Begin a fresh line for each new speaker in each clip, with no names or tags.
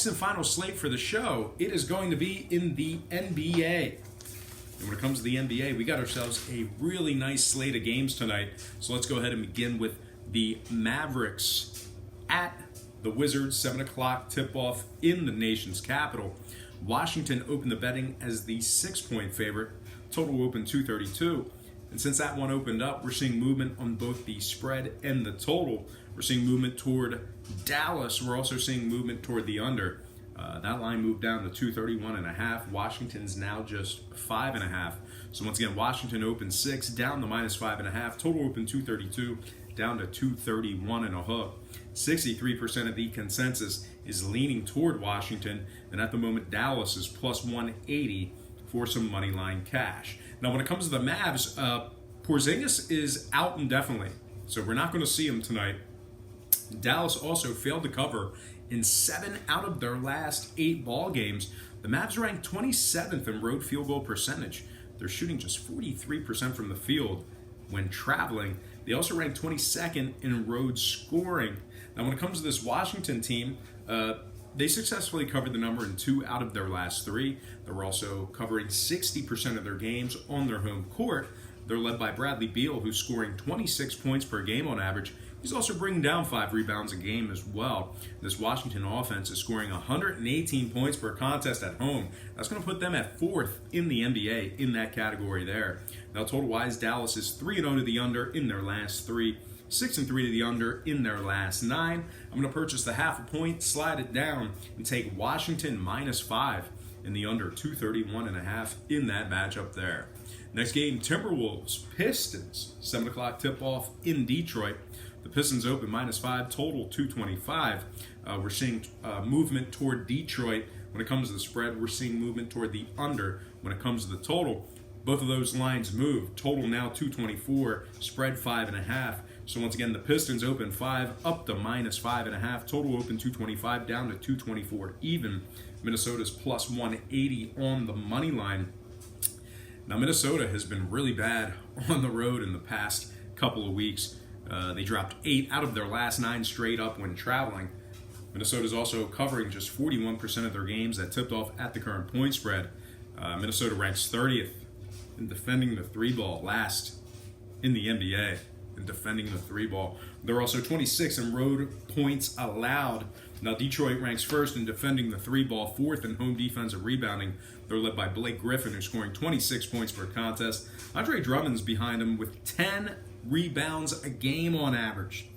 and final slate for the show, it is going to be in the NBA. And when it comes to the NBA, we got ourselves a really nice slate of games tonight. So let's go ahead and begin with the Mavericks at the Wizards, 7 o'clock tip-off in the nation's capital. Washington opened the betting as the 6-point favorite. Total opened 232. And since that one opened up, we're seeing movement on both the spread and the total. We're seeing movement toward Dallas. We're also seeing movement toward the under. That line moved down to 231.5. Washington's now just 5.5. So once again, Washington opened 6, down to minus 5.5. Total open 232, down to 231.5. 63% of the consensus is leaning toward Washington, and at the moment, Dallas is plus 180 for some money line cash. Now, when it comes to the Mavs, Porzingis is out indefinitely, so we're not going to see him tonight. Dallas also failed to cover in 7 out of their last 8 ball games. The Mavs ranked 27th in road field goal percentage. They're shooting just 43% from the field when traveling. They also ranked 22nd in road scoring. Now, when it comes to this Washington team, they successfully covered the number in 2 out of their last 3. They were also covering 60% of their games on their home court. They're led by Bradley Beal, who's scoring 26 points per game on average. He's also bringing down 5 rebounds a game as well. This Washington offense is scoring 118 points per contest at home. That's going to put them at 4th in the NBA in that category there. Now, total-wise, Dallas is 3-0 to the under in their last 3. 6-3 to the under in their last 9. I'm going to purchase the half a point, slide it down, and take Washington minus 5 in the under 231.5 in that matchup there. Next game, Timberwolves, Pistons, 7 o'clock tip-off in Detroit. The Pistons open minus 5, total 225. We're seeing movement toward Detroit. When it comes to the spread, we're seeing movement toward the under. When it comes to the total, both of those lines move. Total now 224, spread 5.5. So once again, the Pistons open 5, up to minus 5.5. Total open 225, down to 224 even. Minnesota's plus 180 on the money line. Now, Minnesota has been really bad on the road in the past couple of weeks. They dropped 8 out of their last 9 straight up when traveling. Minnesota's also covering just 41% of their games that tipped off at the current point spread. Minnesota ranks 30th in defending the 3-ball, last in the NBA in defending the 3-ball. They're also 26th in road points allowed. Now, Detroit ranks 1st in defending the 3-ball, 4th in home defensive rebounding. They're led by Blake Griffin, who's scoring 26 points per contest. Andre Drummond's behind him with 10 rebounds a game on average.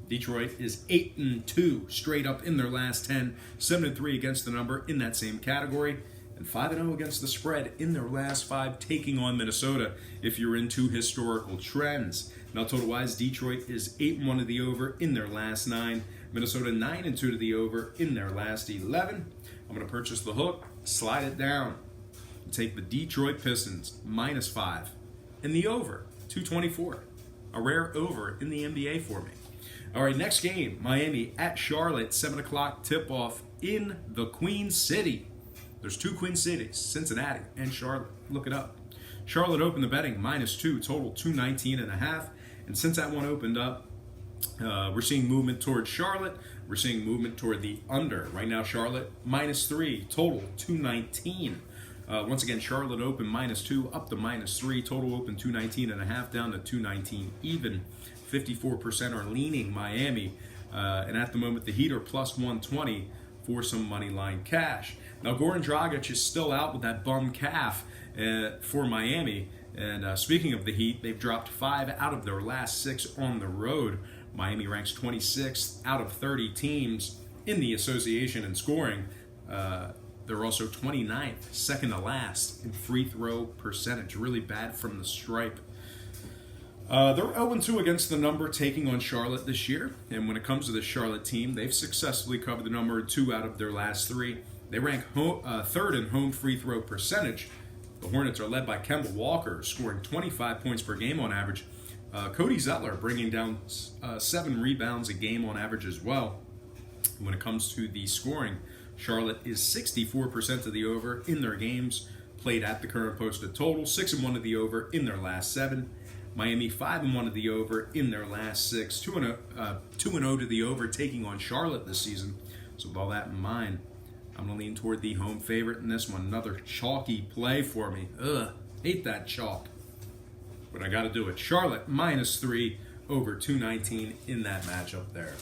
Detroit is 8-2 straight up in their last 10, 7-3 against the number in that same category, and 5-0 against the spread in their last 5, taking on Minnesota if you're into historical trends. Now, total-wise, Detroit is 8-1 to the over in their last 9. Minnesota 9-2 to the over in their last 11. I'm going to purchase the hook, slide it down, and take the Detroit Pistons minus 5 and the over 224. A rare over in the NBA for me. All right, next game, Miami at Charlotte, 7 o'clock tip-off in the Queen City. There's 2 Queen Cities, Cincinnati and Charlotte. Look it up. Charlotte opened the betting minus 2, total 219.5. And since that one opened up, we're seeing movement toward Charlotte. We're seeing movement toward the under. Right now, Charlotte minus 3, total 219. Once again, Charlotte open minus 2, up to minus 3. Total open 219.5, down to 219 even. 54% are leaning Miami. And at the moment, the Heat are plus 120 for some money line cash. Now, Goran Dragic is still out with that bum calf for Miami. And speaking of the Heat, they've dropped 5 out of their last 6 on the road. Miami ranks 26th out of 30 teams in the association in scoring. They're also 29th, second to last in free throw percentage. Really bad from the stripe. They're 0-2 against the number, taking on Charlotte this year. And when it comes to the Charlotte team, they've successfully covered the number 2 out of their last 3. They rank 3rd in home free throw percentage. The Hornets are led by Kemba Walker, scoring 25 points per game on average. Cody Zeller bringing down 7 rebounds a game on average as well. When it comes to the scoring, Charlotte is 64% of the over in their games played at the current posted total, 6-1 to the over in their last 7. Miami 5-1 to the over in their last 6, 2-0 to the over, taking on Charlotte this season. So with all that in mind, I'm going to lean toward the home favorite in this one. Another chalky play for me. Ugh, hate that chalk. But I got to do it. Charlotte -3 over 219 in that matchup there.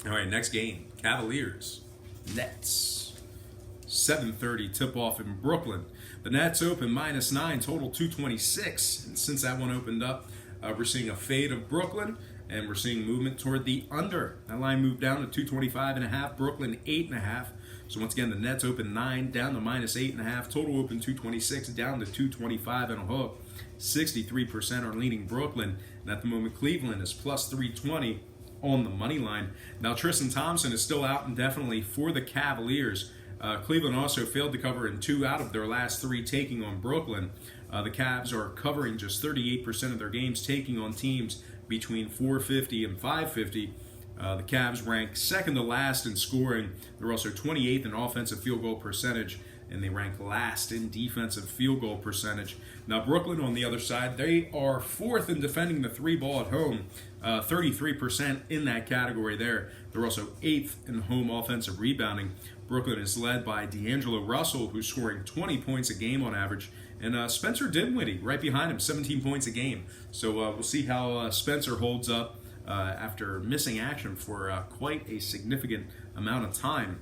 All right, next game. Cavaliers, Nets. 7:30 tip-off in Brooklyn. The Nets open -9, total 226. And since that one opened up, we're seeing a fade of Brooklyn, and we're seeing movement toward the under. That line moved down to 225.5, Brooklyn 8.5. So once again, the Nets open 9, down to -8.5. Total open 226, down to 225 and a hook. 63% are leaning Brooklyn. And at the moment, Cleveland is +320 on the money line. Now, Tristan Thompson is still out indefinitely for the Cavaliers. Cleveland also failed to cover in 2 out of their last 3 taking on Brooklyn. The Cavs are covering just 38% of their games, taking on teams between 450 and 550. The Cavs rank second to last in scoring. They're also 28th in offensive field goal percentage, and they rank last in defensive field goal percentage. Now, Brooklyn, on the other side, they are 4th in defending the 3 ball at home, 33% in that category there. They're also 8th in home offensive rebounding. Brooklyn is led by D'Angelo Russell, who's scoring 20 points a game on average, and Spencer Dinwiddie right behind him, 17 points a game. So we'll see how Spencer holds up after missing action for quite a significant amount of time.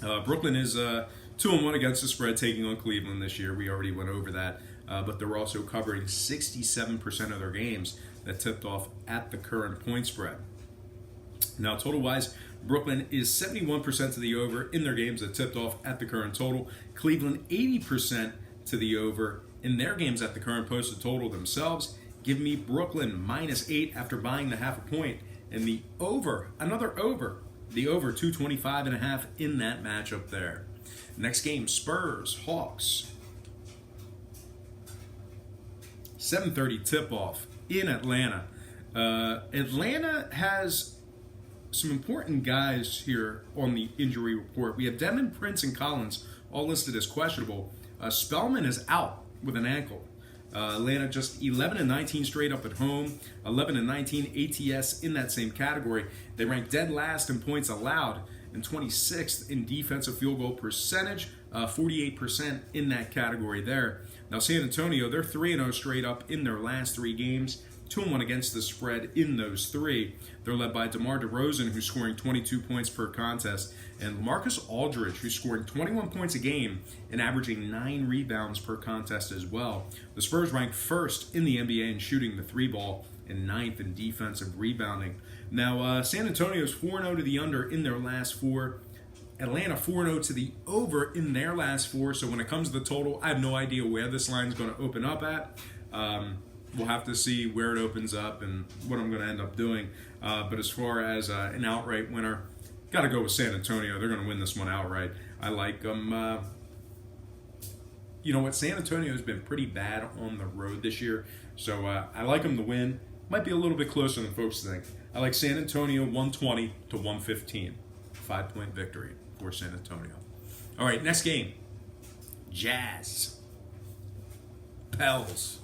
Brooklyn is 2-1 against the spread, taking on Cleveland this year. We already went over that. But they're also covering 67% of their games that tipped off at the current point spread. Now, total-wise, Brooklyn is 71% to the over in their games that tipped off at the current total. Cleveland, 80% to the over in their games at the current posted total themselves. Give me Brooklyn -8 after buying the half a point. And the over, another over, the over 225.5 in that matchup there. Next game, Spurs Hawks. 7:30 tip-off in Atlanta. Atlanta has some important guys here on the injury report. We have Devin, Prince, and Collins all listed as questionable. Spellman is out with an ankle. Atlanta just 11-19 straight up at home, 11-19 ATS in that same category. They rank dead last in points allowed and 26th in defensive field goal percentage, 48% in that category there. Now, San Antonio, they're 3-0 straight up in their last 3 games, 2-1 against the spread in those 3. They're led by DeMar DeRozan, who's scoring 22 points per contest, and Marcus Aldridge, who's scoring 21 points a game and averaging 9 rebounds per contest as well. The Spurs rank 1st in the NBA in shooting the 3 ball and 9th in defensive rebounding. Now, San Antonio's 4-0 to the under in their last 4. Atlanta 4-0 to the over in their last 4. So when it comes to the total, I have no idea where this line is going to open up at. We'll have to see where it opens up and what I'm going to end up doing. But as far as an outright winner, got to go with San Antonio. They're going to win this one outright. I like them. You know what? San Antonio has been pretty bad on the road this year. So I like them to win. Might be a little bit closer than folks think. I like San Antonio 120 to 115. 5-point victory for San Antonio. All right, next game. Jazz. Pels.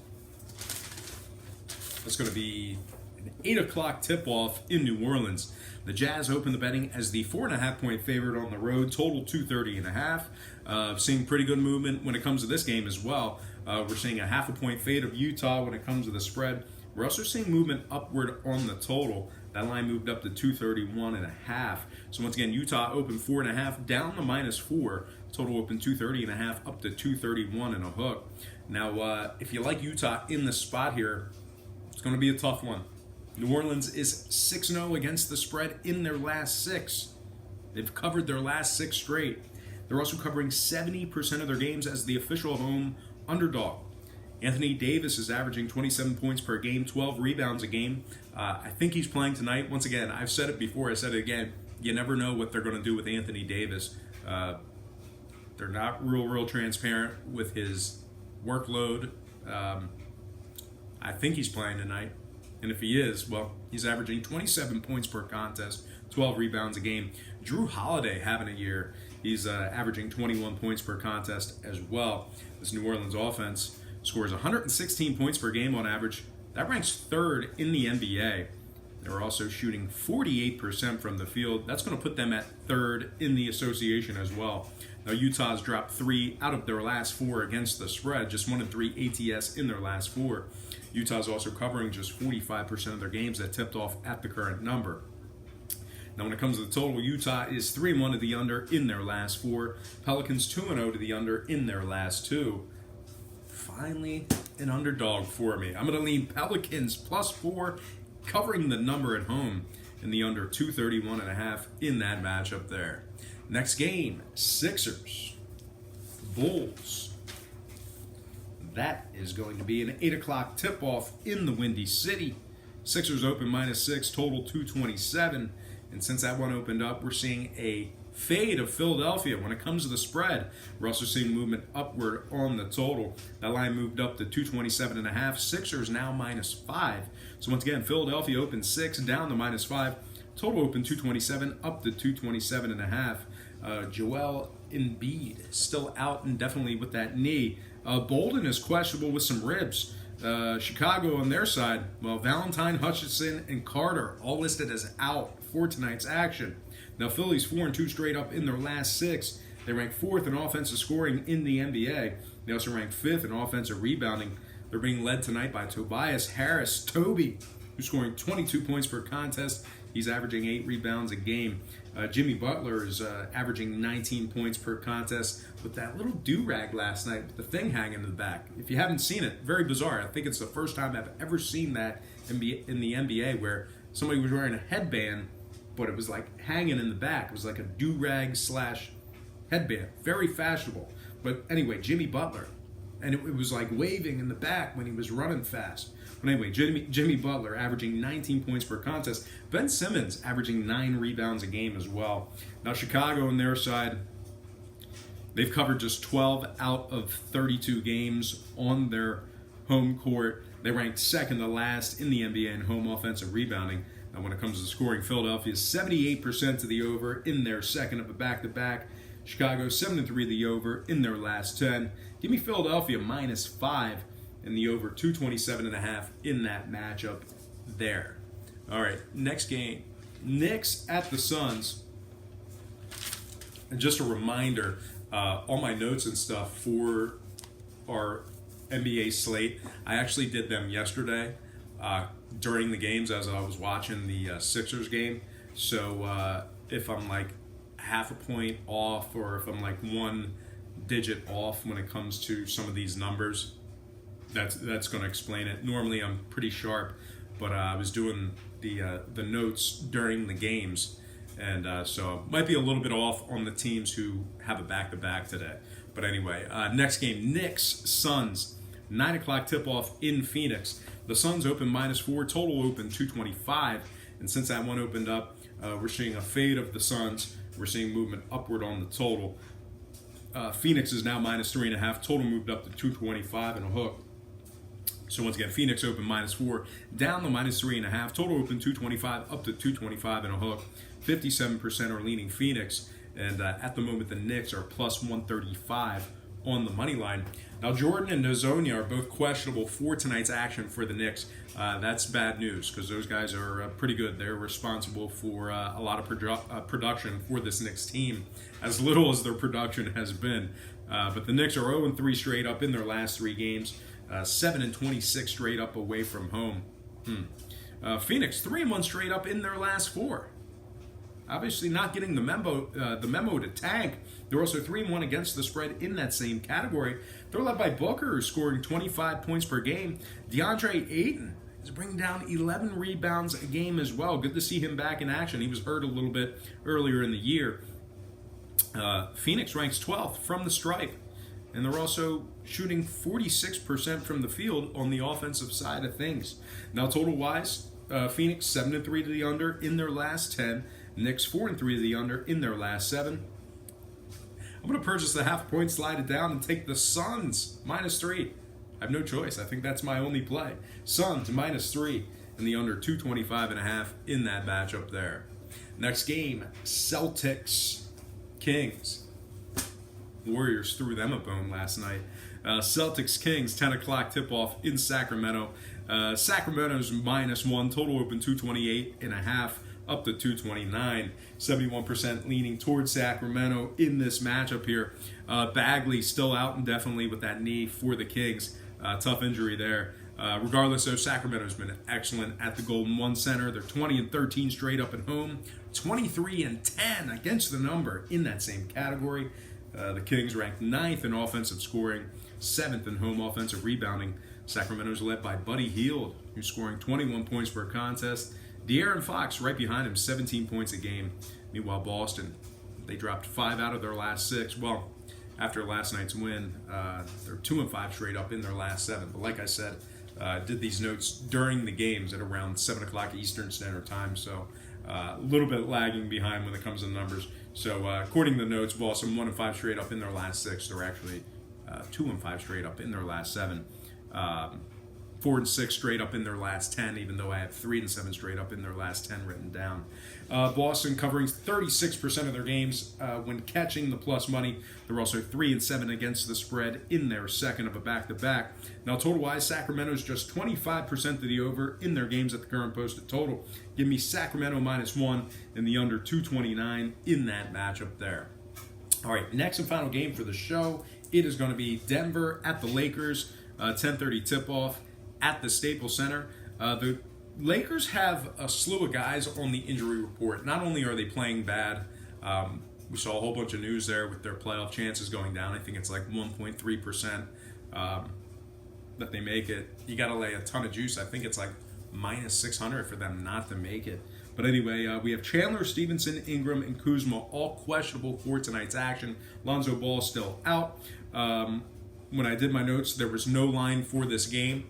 That's going to be an 8 o'clock tip-off in New Orleans. The Jazz open the betting as the 4.5-point favorite on the road, total 230.5. Seeing pretty good movement when it comes to this game as well. We're seeing a 0.5-point fade of Utah when it comes to the spread. We're also seeing movement upward on the total. That line moved up to 231.5. So once again, Utah opened 4.5, down to -4. Total open 230.5, up to 231 and a hook. Now, if you like Utah in the spot here, it's going to be a tough one. New Orleans is 6-0 against the spread in their last 6. They've covered their last 6 straight. They're also covering 70% of their games as the official home underdog. Anthony Davis is averaging 27 points per game, 12 rebounds a game. I think he's playing tonight. Once again, I've said it before, I said it again. You never know what they're going to do with Anthony Davis. They're not real transparent with his workload. I think he's playing tonight. And if he is, well, he's averaging 27 points per contest, 12 rebounds a game. Drew Holiday having a year. He's averaging 21 points per contest as well. This New Orleans offense scores 116 points per game on average. That ranks 3rd in the NBA. They were also shooting 48% from the field. That's going to put them at third in the association as well. Now, Utah's dropped 3 out of their last 4 against the spread, just 1 and 3 ATS in their last 4. Utah's also covering just 45% of their games that tipped off at the current number. Now, when it comes to the total, Utah is 3-1 to the under in their last 4. Pelicans 2-0 to the under in their last 2. Finally, an underdog for me. I'm going to lean Pelicans +4, covering the number at home in the under 231.5 in that matchup there. Next game, Sixers, Bulls. That is going to be an 8 o'clock tip-off in the Windy City. Sixers open -6, total 227. And since that one opened up, we're seeing a fade of Philadelphia. When it comes to the spread, we're also seeing movement upward on the total. That line moved up to 227.5. Sixers now -5. So once again, Philadelphia opened 6, down to -5. Total open 227, up to 227.5. Joel Embiid still out indefinitely with that knee. Bolden is questionable with some ribs. Chicago on their side, well, Valentine, Hutchinson, and Carter all listed as out for tonight's action. Now, Philly's 4-2 straight up in their last 6. They rank 4th in offensive scoring in the NBA. They also rank 5th in offensive rebounding. They're being led tonight by Tobias Harris, Toby, who's scoring 22 points per contest. He's averaging 8 rebounds a game. Jimmy Butler is averaging 19 points per contest with that little do-rag last night with the thing hanging in the back. If you haven't seen it, very bizarre. I think it's the first time I've ever seen that in the NBA where somebody was wearing a headband, but it was like hanging in the back. It was like a do-rag / headband. Very fashionable. But anyway, Jimmy Butler. And it was like waving in the back when he was running fast. But anyway, Jimmy Butler averaging 19 points per contest. Ben Simmons averaging 9 rebounds a game as well. Now, Chicago on their side, they've covered just 12 out of 32 games on their home court. They ranked second to last in the NBA in home offensive rebounding. Now, when it comes to scoring, Philadelphia is 78% to the over in their second of a back-to-back. Chicago 7-3 to the over in their last 10. Give me Philadelphia -5 and the over 227.5 in that matchup there. All right, next game, Knicks at the Suns. And just a reminder, all my notes and stuff for our NBA slate, I actually did them yesterday during the games as I was watching the Sixers game. So if I'm like half a point off or if I'm like 1 digit off when it comes to some of these numbers, that's going to explain it. Normally I'm pretty sharp, but I was doing the notes during the games, and so might be a little bit off on the teams who have a back-to-back today. But anyway, next game, Knicks Suns, 9 o'clock tip-off in Phoenix. The Suns open -4, total open 225, and since that one opened up, we're seeing a fade of the Suns. We're seeing movement upward on the total. Phoenix is now -3.5. Total moved up to 225 and a hook. So once again, Phoenix open -4, down to -3.5. Total open 225, up to 225 and a hook. 57% are leaning Phoenix. And at the moment, the Knicks are +135 on the money line. Now, Jordan and Nozonia are both questionable for tonight's action for the Knicks. That's bad news because those guys are pretty good. They're responsible for a lot of production for this Knicks team, as little as their production has been. But the Knicks are 0-3 straight up in their last 3 games, 7-26 straight up away from home. Phoenix 3-1 straight up in their last 4. Obviously not getting the memo to tank. They're also 3-1 against the spread in that same category. They're led by Booker, who's scoring 25 points per game. DeAndre Ayton is bringing down 11 rebounds a game as well. Good to see him back in action. He was hurt a little bit earlier in the year. Phoenix ranks 12th from the stripe, and they're also shooting 46% from the field on the offensive side of things. Now, total-wise, Phoenix 7-3 to the under in their last 10. Knicks 4-3 to the under in their last 7. I'm going to purchase the half-point, slide it down, and take the Suns -3. I have no choice. I think that's my only play. Suns -3 and the under 225.5 in that matchup there. Next game, Celtics Kings. Warriors threw them a bone last night. Celtics Kings, 10 o'clock tip-off in Sacramento. Sacramento's -1, total open 228.5, up to 229. 71% leaning towards Sacramento in this matchup here. Bagley still out indefinitely with that knee for the Kings. Tough injury there. Regardless, though, Sacramento's been excellent at the Golden One Center. They're 20-13 straight up at home, 23-10 against the number in that same category. The Kings ranked 9th in offensive scoring, 7th in home offensive rebounding. Sacramento's led by Buddy Hield, who's scoring 21 points per contest. De'Aaron Fox right behind him, 17 points a game. Meanwhile, Boston, they dropped 5 out of their last 6. Well, after last night's win, they're 2-5 straight up in their last 7. But like I said, did these notes during the games at around 7 o'clock Eastern Standard Time, so a little bit lagging behind when it comes to numbers. So according to the notes, Boston 1-5 straight up in their last 6. They're actually 2-5 straight up in their last 7. 4-6 straight up in their last 10, even though I have 3-7 straight up in their last 10 written down. Boston covering 36% of their games when catching the plus money. They're also 3-7 against the spread in their second of a back-to-back. Now, total-wise, Sacramento's just 25% to the over in their games at the current posted total. Give me Sacramento -1 and the under 229 in that matchup there. All right, next and final game for the show. It is going to be Denver at the Lakers, 10:30 tip-off at the Staples Center. The Lakers have a slew of guys on the injury report. Not only are they playing bad, we saw a whole bunch of news there with their playoff chances going down. I think it's like 1.3% that they make it. You got to lay a ton of juice. I think it's like -600 for them not to make it. But anyway, we have Chandler, Stevenson, Ingram, and Kuzma all questionable for tonight's action. Lonzo Ball still out. When I did my notes, there was no line for this game.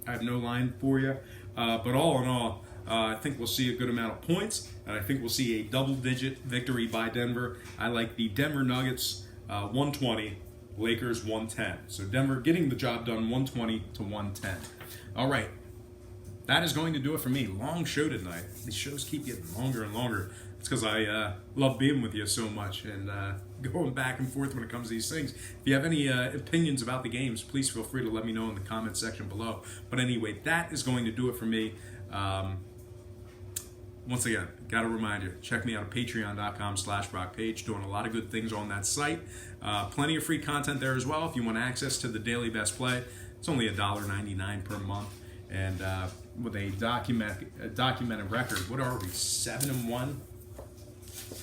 I have no line for you. But all in all, I think we'll see a good amount of points, and I think we'll see a double-digit victory by Denver. I like the Denver Nuggets 120, Lakers 110. So Denver getting the job done 120 to 110. All right. That is going to do it for me. Long show tonight. These shows keep getting longer and longer. It's because I love being with you so much and going back and forth when it comes to these things. If you have any opinions about the games, please feel free to let me know in the comment section below. But anyway, that is going to do it for me. Once again, got to remind you, check me out at patreon.com/BrockPage. Doing a lot of good things on that site. Plenty of free content there as well. If you want access to the daily best play, it's only $1.99 per month. And with a documented record, what are we, 7-1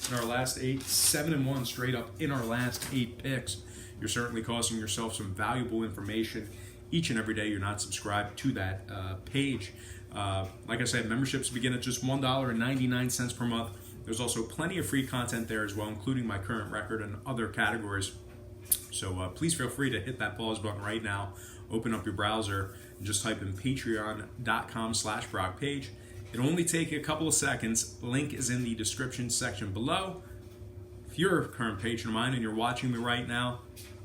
in our last 8? 7-1 straight up in our last 8 picks. You're certainly costing yourself some valuable information each and every day you're not subscribed to that page. Like I said, memberships begin at just $1.99 per month. There's also plenty of free content there as well, including my current record and other categories. So please feel free to hit that pause button right now. Open up your browser and just type in patreon.com/BrockPage. It'll only take you a couple of seconds. Link is in the description section below. If you're a current patron of mine and you're watching me right now,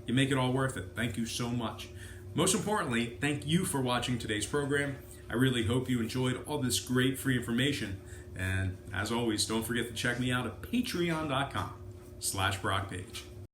you make it all worth it. Thank you so much. Most importantly, thank you for watching today's program. I really hope you enjoyed all this great free information. And as always, don't forget to check me out at patreon.com/BrockPage.